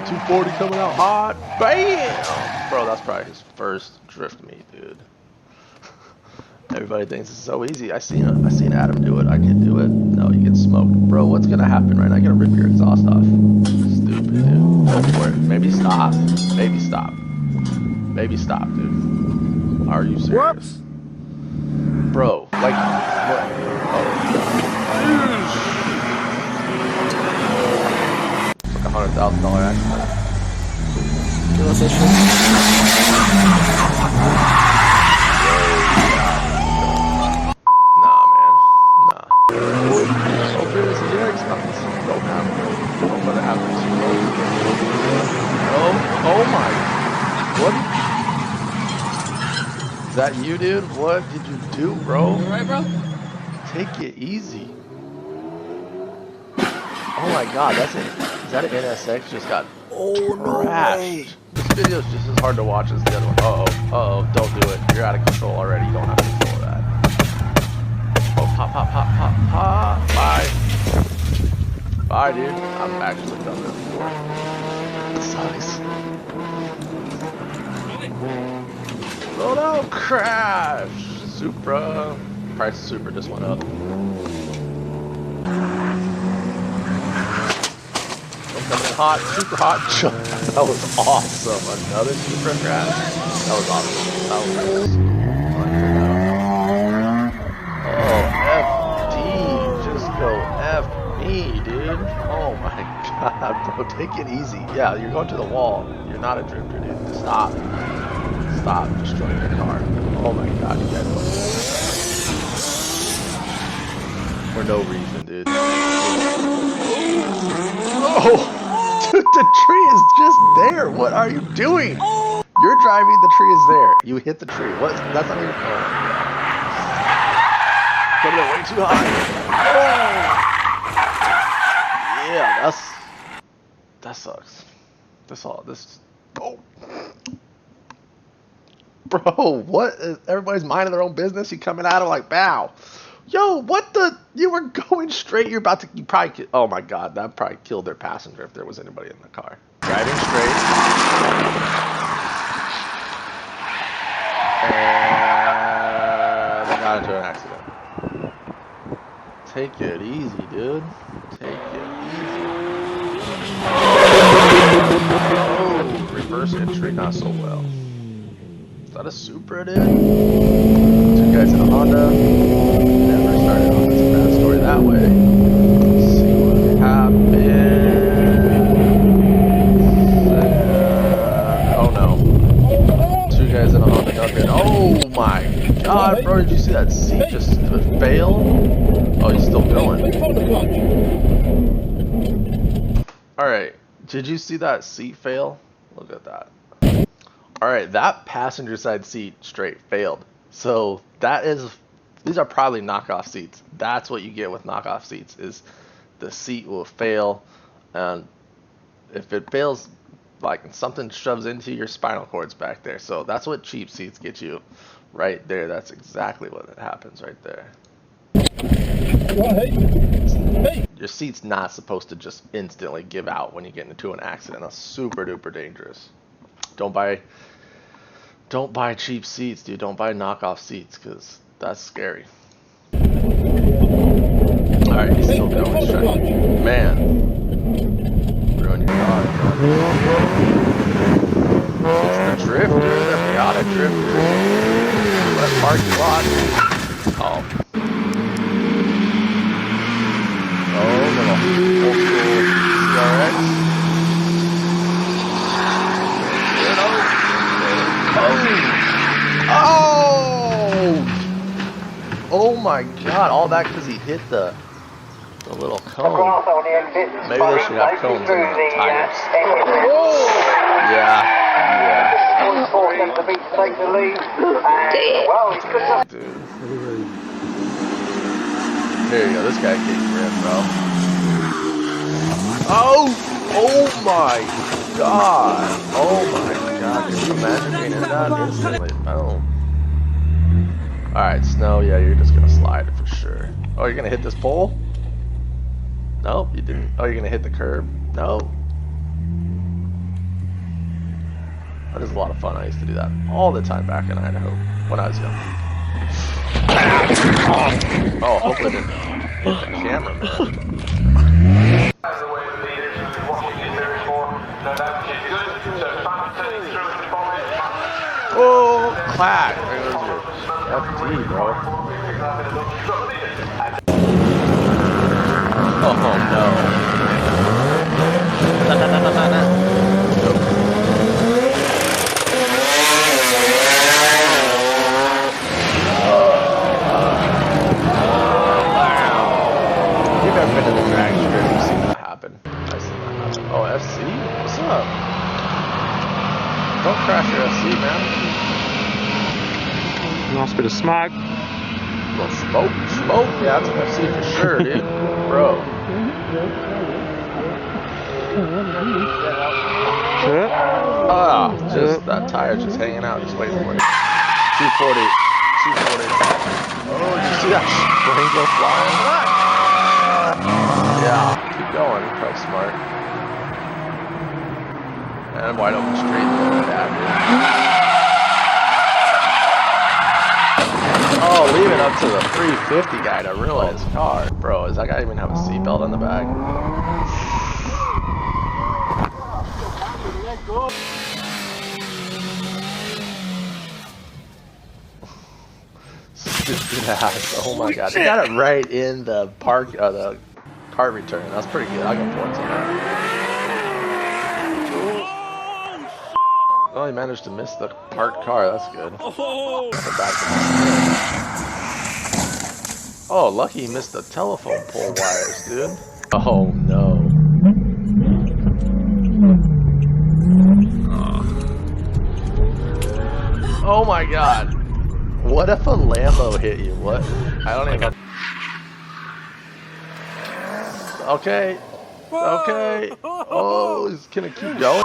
go. 240 coming out hot. Bam! Bro, that's probably his first drift meet, dude. Everybody thinks it's so easy. I seen Adam do it. I can do it. No, you get smoked. Bro, what's gonna happen right now? I'm gonna rip your exhaust off. Stupid, dude. Go for it. Maybe stop. Maybe stop. Maybe stop, dude. Are you serious? Whoops. Bro, like, what? Oh. It's like $100,000 accident. Nah, man. Nah. Hope it is the X. Don't happen. Don't let it happen. Oh my. What? Is that you, dude? What did you do, bro? Alright, bro? Take it easy. Oh my god, that's it. Is that an NSX just got trashed? This video is just as hard to watch as the other one. Uh-oh, don't do it. You're out of control already. You don't have control of that. Oh, pop. Bye. Bye, dude. I'm actually done this before. This sucks. Oh no, crash! Supra. Price of Supra just went up. Coming in hot, super hot. That was awesome. Another Supra crash. That was awesome. That was nice. Oh, FD. Just go F me, dude. Oh my god, bro. Take it easy. Yeah, you're going to the wall. You're not a drifter, dude. Stop. Stop destroying your car. Oh my god, you guys don't. For no reason, dude. Oh! Dude, the tree is just there. What are you doing? You're driving, the tree is there. You hit the tree. What? That's not even. Oh. Coming in way too high. Oh! Yeah, that sucks. Oh. Bro, what? Everybody's minding their own business. You coming at him like, bow. Yo, what the? You were going straight. You probably, oh my god, that probably killed their passenger if there was anybody in the car. Driving straight. And they got into an accident. Take it easy, dude. Take it easy. Oh, reverse entry, not so well. Is that a Supra, dude? Two guys in a Honda. Never started on this bad story that way. Let's see what happened. Oh no. Two guys in a Honda got hit. Oh my god, bro, did you see that seat just fail? Oh, he's still going. Alright, did you see that seat fail? Look at that. Alright, that passenger side seat straight failed. So these are probably knockoff seats. That's what you get with knockoff seats, is the seat will fail, and if it fails, like something shoves into your spinal cords back there. So that's what cheap seats get you right there. That's exactly what happens right there. Your seat's not supposed to just instantly give out when you get into an accident. That's super duper dangerous. Don't buy cheap seats, dude. Don't buy knockoff seats, because that's scary. Alright, he's still going. He's trying. Man. Ruin your car. It's the drifter, the Miata drifter. That parking lot. Oh. Oh, little old school CRX. Oh my god, all that because he hit the little cone. Maybe they should have cones in the tires. Yeah. Dude. There you go, this guy gets ripped, bro. Oh my god. Oh my god, can you imagine being in that instantly? Boom. Alright, Snow, yeah, you're just gonna slide it for sure. Oh, you're gonna hit this pole? Nope, you didn't. Oh, you're gonna hit the curb? No. That is a lot of fun. I used to do that all the time back in Idaho when I was young. Oh, hopefully I didn't hit the camera, man. Oh, clack! There goes your FD, bro. Oh no. You've ever been to the drag strip, you've seen that happen. I've seen that happen. Oh, FC? What's up? Don't crash your FC, man. Nice bit of smoke. Little smoke? Smoke? Yeah, that's an FC for sure, dude. Bro. Ah, just that tire just hanging out, just waiting for it. 240. 240. Oh, did you see that sprinkler flying? Yeah, keep going. You're probably smart. And wide open street. Yeah, dude. Oh, leave it up to the 350 guy to ruin his car. Bro, does that guy even have a seatbelt on the back? Stupid ass. Oh my god. He got it right in the the car return. That's pretty good. I'll get points on that. Oh, he managed to miss the parked car. That's good. Oh, lucky he missed the telephone pole wires, dude. Oh no. Oh my god. What if a Lambo hit you? What? I don't even know. Okay. Okay. Oh, he's gonna keep going.